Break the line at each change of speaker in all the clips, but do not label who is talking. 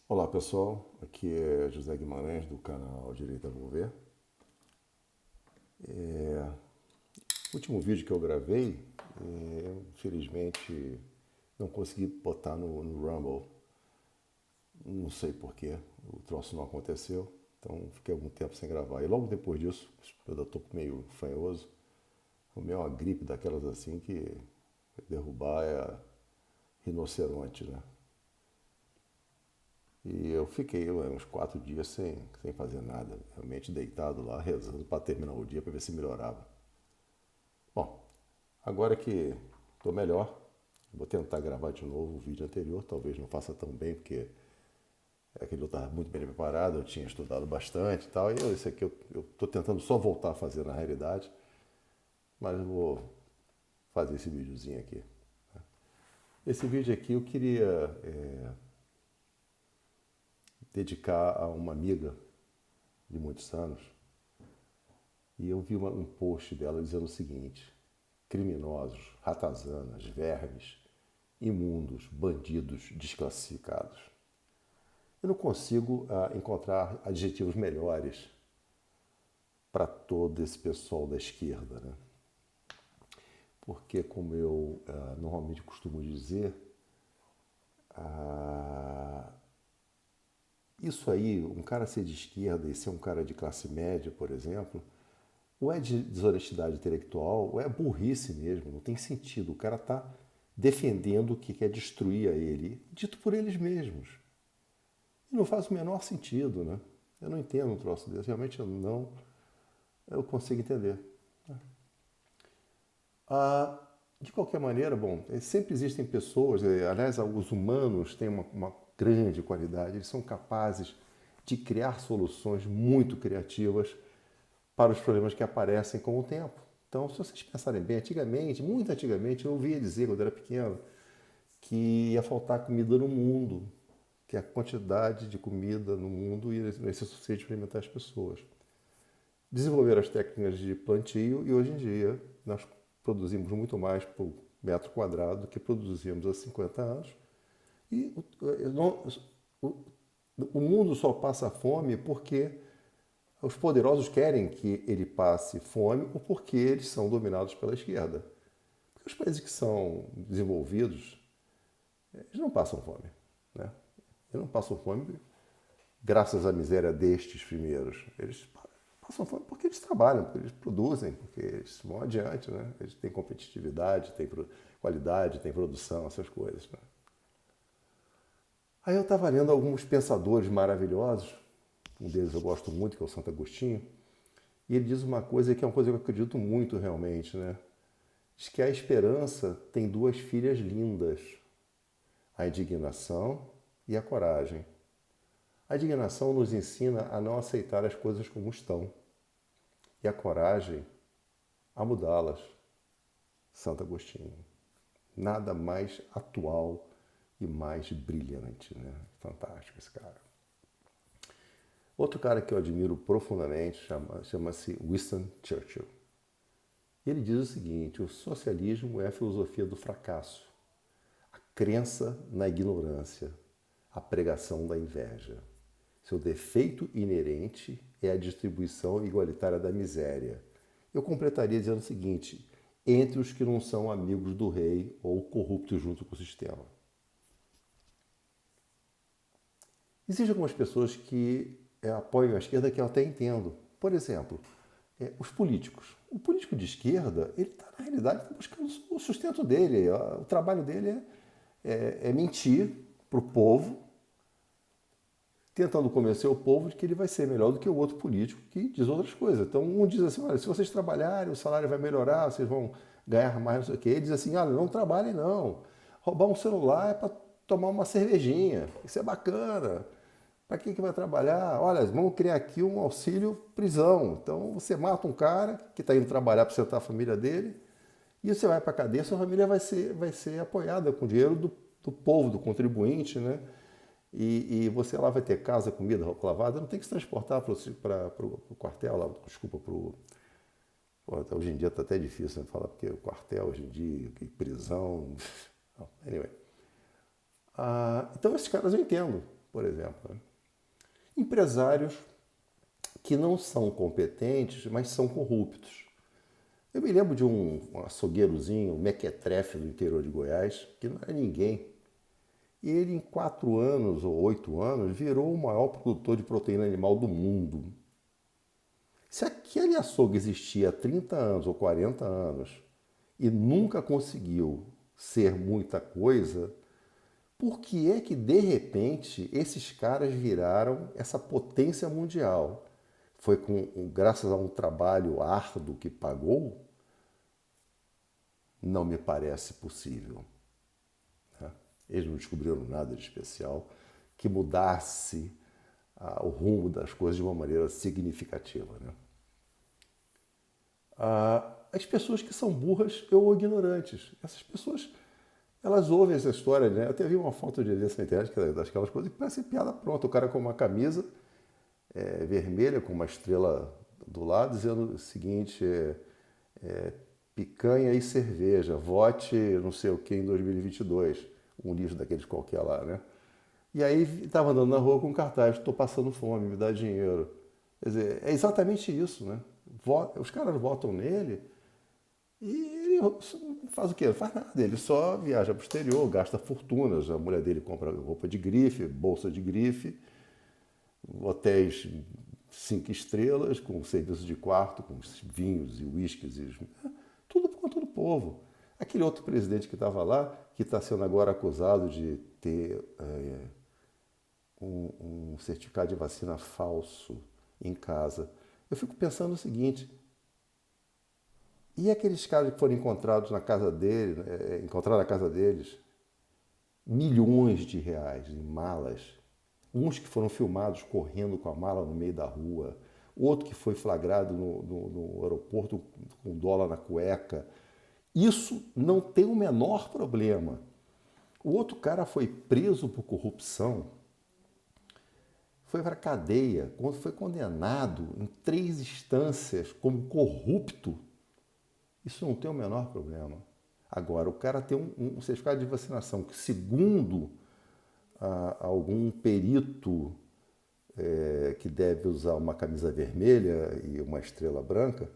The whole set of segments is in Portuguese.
Olá pessoal, aqui é José Guimarães do canal Direito a Volver. O último vídeo que eu gravei, infelizmente não consegui botar no Rumble, não sei porquê, o troço não aconteceu, então fiquei algum tempo sem gravar. E logo depois disso, eu ainda estou meio fanhoso, arrumei uma gripe daquelas assim que derrubar é rinoceronte, né? E eu fiquei uns 4 dias sem fazer nada, realmente deitado lá, rezando para terminar o dia, para ver se melhorava. Bom, agora que estou melhor, vou tentar gravar de novo o vídeo anterior. Talvez não faça tão bem, porque aquele eu estava muito bem preparado, eu tinha estudado bastante e tal. E esse aqui eu estou tentando só voltar a fazer na realidade, mas eu vou fazer esse videozinho aqui. Esse vídeo aqui eu queria dedicar a uma amiga de muitos anos. E eu vi um post dela dizendo o seguinte: criminosos, ratazanas, vermes, imundos, bandidos desclassificados. Eu não consigo encontrar adjetivos melhores para todo esse pessoal da esquerda, né? Porque, como eu normalmente costumo dizer, ah, isso aí, um cara ser de esquerda e ser um cara de classe média, por exemplo, ou é de desonestidade intelectual, ou é burrice mesmo, não tem sentido. O cara está defendendo o que quer destruir a ele, dito por eles mesmos. E não faz o menor sentido, né? Eu não entendo um troço desse, realmente eu consigo entender. Ah, de qualquer maneira, bom, sempre existem pessoas, aliás, os humanos têm uma grande qualidade, eles são capazes de criar soluções muito criativas para os problemas que aparecem com o tempo. Então, se vocês pensarem bem, antigamente, muito antigamente, eu ouvia dizer, quando era pequeno, que ia faltar comida no mundo, que a quantidade de comida no mundo ia ser suficiente para alimentar as pessoas. Desenvolveram as técnicas de plantio e hoje em dia nós produzimos muito mais por metro quadrado do que produzíamos há 50 anos. E o, o mundo só passa fome porque os poderosos querem que ele passe fome ou porque eles são dominados pela esquerda. Porque os países que são desenvolvidos, eles não passam fome. Né? Eles não passam fome graças à miséria destes primeiros. Eles passam fome porque eles trabalham, porque eles produzem, porque eles vão adiante, né? Eles têm competitividade, têm qualidade, têm produção, essas coisas. Né? Aí eu estava lendo alguns pensadores maravilhosos, um deles eu gosto muito, que é o Santo Agostinho, e ele diz uma coisa que é uma coisa que eu acredito muito realmente, né? Diz que a esperança tem duas filhas lindas, a indignação e a coragem. A indignação nos ensina a não aceitar as coisas como estão e a coragem a mudá-las. Santo Agostinho. Nada mais atual e mais brilhante, né? Fantástico esse cara. Outro cara que eu admiro profundamente chama-se Winston Churchill. Ele diz o seguinte: o socialismo é a filosofia do fracasso, a crença na ignorância, a pregação da inveja. Seu defeito inerente é a distribuição igualitária da miséria. Eu completaria dizendo o seguinte: entre os que não são amigos do rei ou corruptos junto com o sistema. Existem algumas pessoas que apoiam a esquerda que eu até entendo. Por exemplo, os políticos. O político de esquerda, ele está, na realidade, buscando o sustento dele. O trabalho dele é mentir para o povo, tentando convencer o povo de que ele vai ser melhor do que o outro político que diz outras coisas. Então, um diz assim, olha, se vocês trabalharem, o salário vai melhorar, vocês vão ganhar mais, não sei o quê. Ele diz assim, olha, não trabalhem não. Roubar um celular é para tomar uma cervejinha. Isso é bacana. Para quem que vai trabalhar? Olha, vamos criar aqui um auxílio prisão. Então, você mata um cara que está indo trabalhar para sustentar a família dele e você vai para a cadeia, sua família vai ser apoiada com dinheiro do povo, do contribuinte, né? E você lá vai ter casa, comida, roupa lavada, não tem que se transportar para o quartel, lá, desculpa, para o. Hoje em dia está até difícil né, falar, porque o quartel hoje em dia, prisão. Anyway. Então esses caras eu entendo. por exemplo. Né? Empresários que não são competentes, mas são corruptos. Eu me lembro de um açougueirozinho, um mequetrefe do interior de Goiás, que não era ninguém. E ele, em 4 anos ou 8 anos, virou o maior produtor de proteína animal do mundo. Se aquele açougue existia há 30 anos ou 40 anos e nunca conseguiu ser muita coisa, por que é que, de repente, esses caras viraram essa potência mundial? Foi graças a um trabalho árduo que pagou? Não me parece possível. Né? Eles não descobriram nada de especial que mudasse o rumo das coisas de uma maneira significativa. Né? As pessoas que são burras ou ignorantes, essas pessoas, elas ouvem essa história, né? Eu até vi uma foto de na internet, que é daquelas coisas que parece piada pronta. O cara com uma camisa vermelha, com uma estrela do lado, dizendo o seguinte, picanha e cerveja, vote não sei o que em 2022, um livro daqueles qualquer lá, né? E aí estava andando na rua com um cartaz, estou passando fome, me dá dinheiro. Quer dizer, é exatamente isso, né? Os caras votam nele e ele faz o quê? Não faz nada, ele só viaja para o exterior, gasta fortunas, a mulher dele compra roupa de grife, bolsa de grife, hotéis 5 estrelas, com serviço de quarto, com vinhos e uísques, tudo por conta do povo. Aquele outro presidente que estava lá, que está sendo agora acusado de ter um certificado de vacina falso em casa. Eu fico pensando o seguinte, e aqueles caras que foram encontrados na casa dele, encontraram na casa deles, milhões de reais em malas, uns que foram filmados correndo com a mala no meio da rua, outro que foi flagrado no aeroporto com dólar na cueca. Isso não tem o menor problema. O outro cara foi preso por corrupção, foi para a cadeia, foi condenado em 3 instâncias como corrupto. Isso não tem o menor problema. Agora, o cara tem um certificado de vacinação que, segundo algum perito que deve usar uma camisa vermelha e uma estrela branca,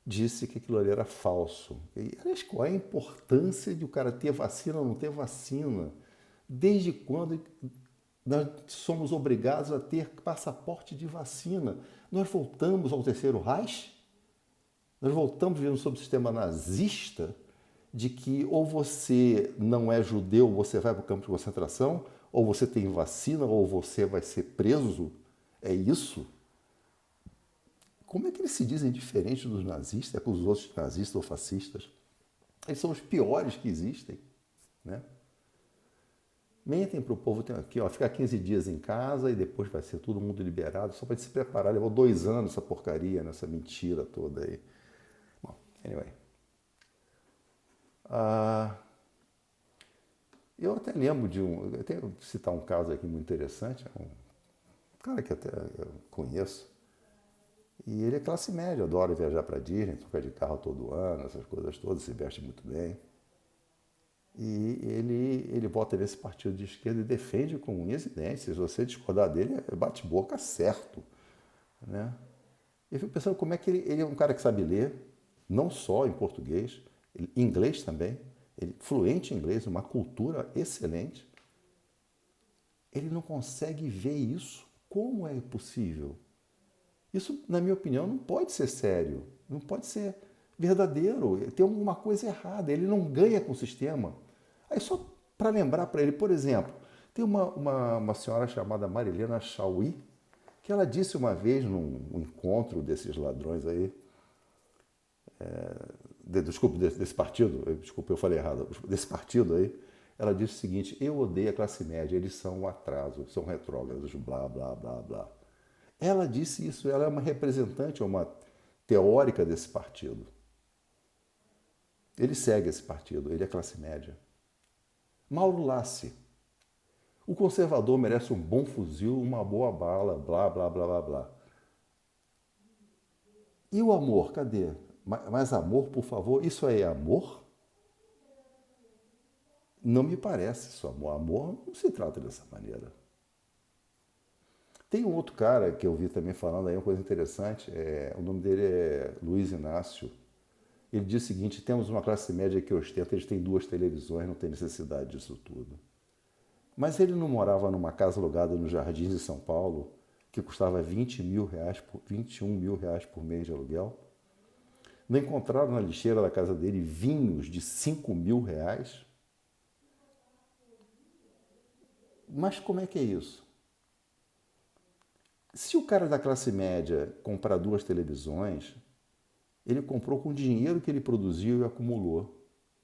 disse que aquilo ali era falso. E, aliás, qual é a importância de o cara ter vacina ou não ter vacina? Desde quando nós somos obrigados a ter passaporte de vacina? Nós voltamos ao Terceiro Reich? Nós voltamos vivendo sob o sistema nazista, de que ou você não é judeu, você vai para o campo de concentração, ou você tem vacina, ou você vai ser preso? É isso? Como é que eles se dizem diferentes dos nazistas, com os outros nazistas ou fascistas? Eles são os piores que existem, né? Mentem para o povo, tem aqui, ó, ficar 15 dias em casa e depois vai ser todo mundo liberado, só para se preparar. Levou 2 anos essa porcaria, nessa mentira toda aí. Bom, anyway. Eu até lembro eu tenho que citar um caso aqui muito interessante, um cara que até eu conheço, e ele é classe média, adora viajar para Disney, trocar de carro todo ano, essas coisas todas, se veste muito bem. E ele vota nesse partido de esquerda e defende com unhas e dentes. Se você discordar dele, é bate-boca certo. Né? Eu fico pensando como é que ele é um cara que sabe ler, não só em português, em inglês também, ele fluente em inglês, uma cultura excelente. Ele não consegue ver isso. Como é possível? Isso, na minha opinião, não pode ser sério, não pode ser verdadeiro. Tem alguma coisa errada, ele não ganha com o sistema. Aí só para lembrar para ele, por exemplo, tem uma senhora chamada Marilena Chauí, que ela disse uma vez num encontro desses ladrões aí, desculpe, desse partido, desculpe, eu falei errado, desse partido aí, ela disse o seguinte: eu odeio a classe média, eles são um atraso, são retrógrados, blá, blá, blá, blá. Ela disse isso, ela é uma representante, uma teórica desse partido. Ele segue esse partido, ele é classe média. Mauro Lassi. O conservador merece um bom fuzil, uma boa bala, blá, blá, blá, blá, blá. E o amor, cadê? Mais amor, por favor. Isso aí é amor? Não me parece isso amor. Amor não se trata dessa maneira. Tem um outro cara que eu vi também falando aí uma coisa interessante, o nome dele é Luiz Inácio. Ele diz o seguinte: temos uma classe média que ostenta, eles têm 2 televisões, não tem necessidade disso tudo. Mas ele não morava numa casa alugada nos Jardins de São Paulo, que custava 20 mil reais, 21 mil reais por mês de aluguel? Não encontraram na lixeira da casa dele vinhos de 5 mil reais? Mas como é que é isso? Se o cara da classe média comprar 2 televisões, ele comprou com o dinheiro que ele produziu e acumulou.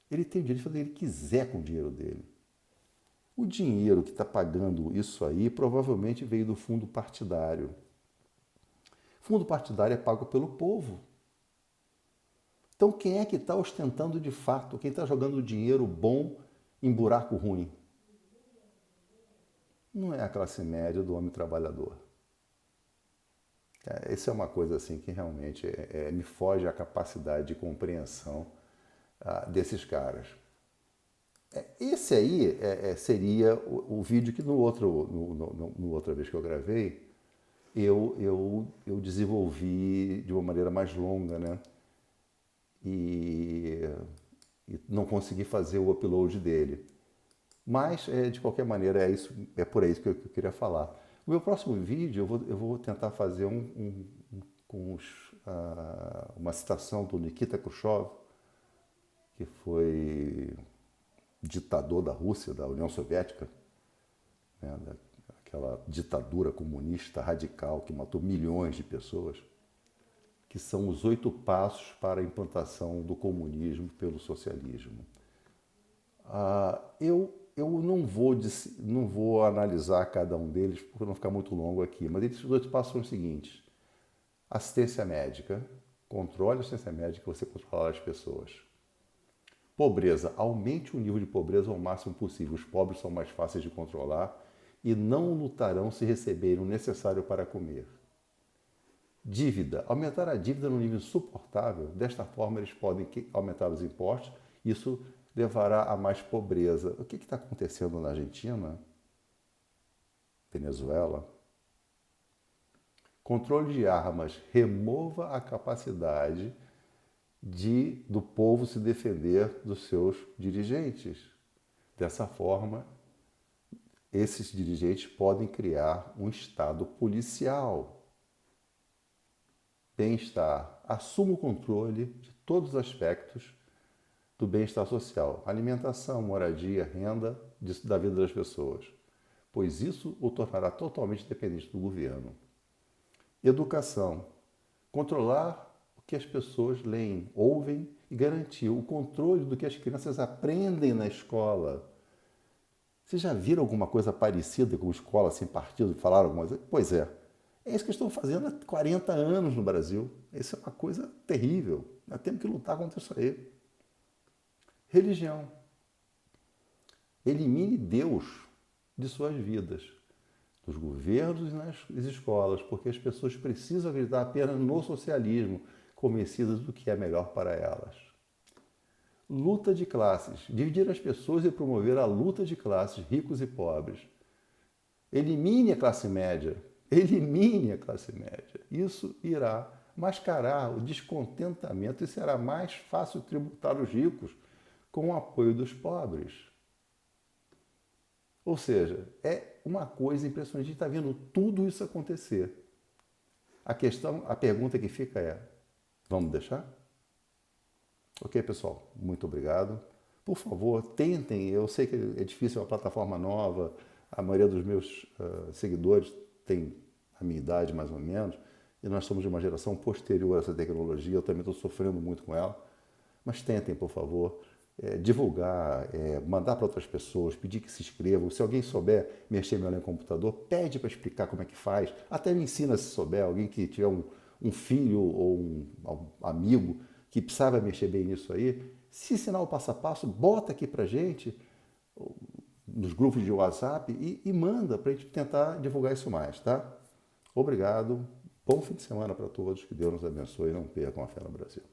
Ele tem o direito de fazer o que ele quiser com o dinheiro dele. O dinheiro que está pagando isso aí provavelmente veio do fundo partidário. Fundo partidário é pago pelo povo. Então quem é que está ostentando de fato? Quem está jogando dinheiro bom em buraco ruim? Não é a classe média do homem trabalhador. Isso é uma coisa assim que realmente me foge a capacidade de compreensão desses caras. Esse aí seria o vídeo que no outra vez que eu gravei, eu desenvolvi de uma maneira mais longa, né? E não consegui fazer o upload dele. Mas, de qualquer maneira, é por isso que eu queria falar. O meu próximo vídeo eu vou tentar fazer com uma citação do Nikita Khrushchev, que foi ditador da Rússia, da União Soviética, né, aquela ditadura comunista radical que matou milhões de pessoas, que são os 8 passos para a implantação do comunismo pelo socialismo. Eu não vou analisar cada um deles, porque não ficar muito longo aqui, mas esses 8 passos são os seguintes: assistência médica, controle a assistência médica, você controlar as pessoas. Pobreza, aumente o nível de pobreza ao máximo possível. Os pobres são mais fáceis de controlar e não lutarão se receberem o necessário para comer. Dívida, aumentar a dívida num nível insuportável. Desta forma, eles podem aumentar os impostos. Isso levará a mais pobreza. O que está acontecendo na Argentina? Venezuela? Controle de armas. Remova a capacidade do povo se defender dos seus dirigentes. Dessa forma, esses dirigentes podem criar um Estado policial. Bem-estar. Assuma o controle de todos os aspectos do bem-estar social. Alimentação, moradia, renda da vida das pessoas. Pois isso o tornará totalmente dependente do governo. Educação. Controlar o que as pessoas leem, ouvem e garantir o controle do que as crianças aprendem na escola. Vocês já viram alguma coisa parecida com escola sem partido? Falaram alguma coisa? Pois é. É isso que estão fazendo há 40 anos no Brasil. Isso é uma coisa terrível. Nós temos que lutar contra isso aí. Religião. Elimine Deus de suas vidas, dos governos e nas escolas, porque as pessoas precisam acreditar apenas no socialismo, convencidas do que é melhor para elas. Luta de classes. Dividir as pessoas e promover a luta de classes, ricos e pobres. Elimine a classe média. Elimine a classe média. Isso irá mascarar o descontentamento e será mais fácil tributar os ricos com o apoio dos pobres. Ou seja, é uma coisa impressionante. A gente está vendo tudo isso acontecer. A pergunta que fica é: vamos deixar? Ok, pessoal? Muito obrigado. Por favor, tentem. Eu sei que é difícil, é uma plataforma nova. A maioria dos meus seguidores tem a minha idade, mais ou menos. E nós somos de uma geração posterior a essa tecnologia. Eu também estou sofrendo muito com ela. Mas tentem, por favor, divulgar, mandar para outras pessoas, pedir que se inscrevam. Se alguém souber mexer melhor no computador, pede para explicar como é que faz. Até me ensina se souber, alguém que tiver um filho ou um amigo que precisava mexer bem nisso aí. Se ensinar o passo a passo, bota aqui para a gente, nos grupos de WhatsApp, e manda para a gente tentar divulgar isso mais, tá? Obrigado, bom fim de semana para todos, que Deus nos abençoe e não percam a fé no Brasil.